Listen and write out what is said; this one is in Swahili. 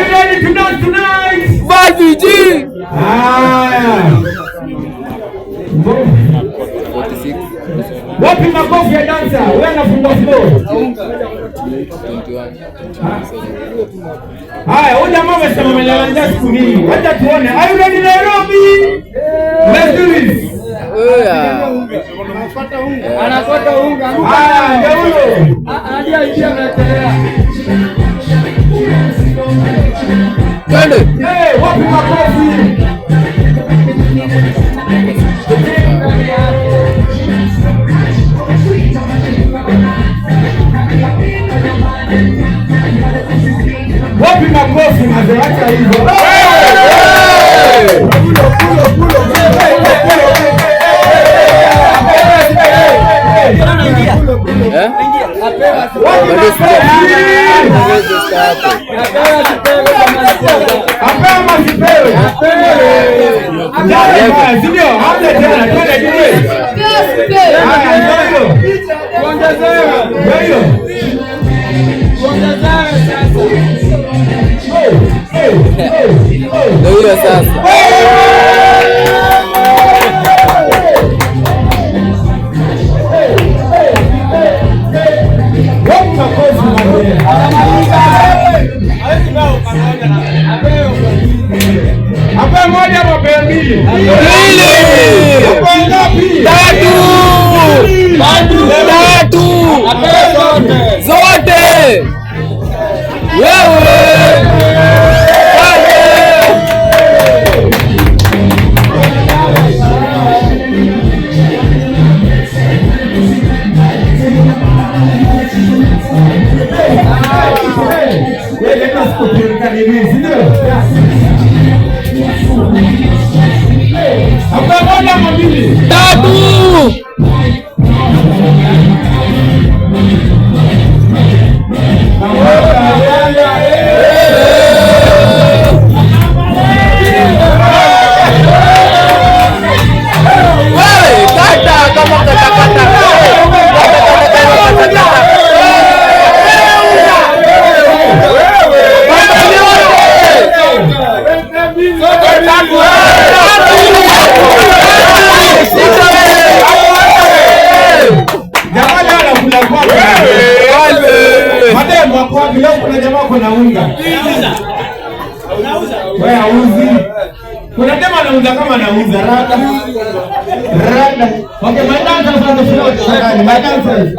you ready to dance tonight? Barbie G. Wapi makofi ya dansa? Wewe unafungua floor. Haya, huyu jamaa amesema amelala siku hii. Wacha tuone. Are you ready Nairobi? Let's do this. Anakota unga. Haya, ndio huyo. Hadi aingia ametelea. Twende. Wapi makofi? Wapi makofi mazee, acha hivyo. Ndio sasa. Hapa moja mapewa mbili. Tatu. Zote. Wewe. Kuna jamaa kuna unga. Wewe hauzi. Kuna jamaa anauza kama anauza rada. Okay, my dancers on the floor. My dancers.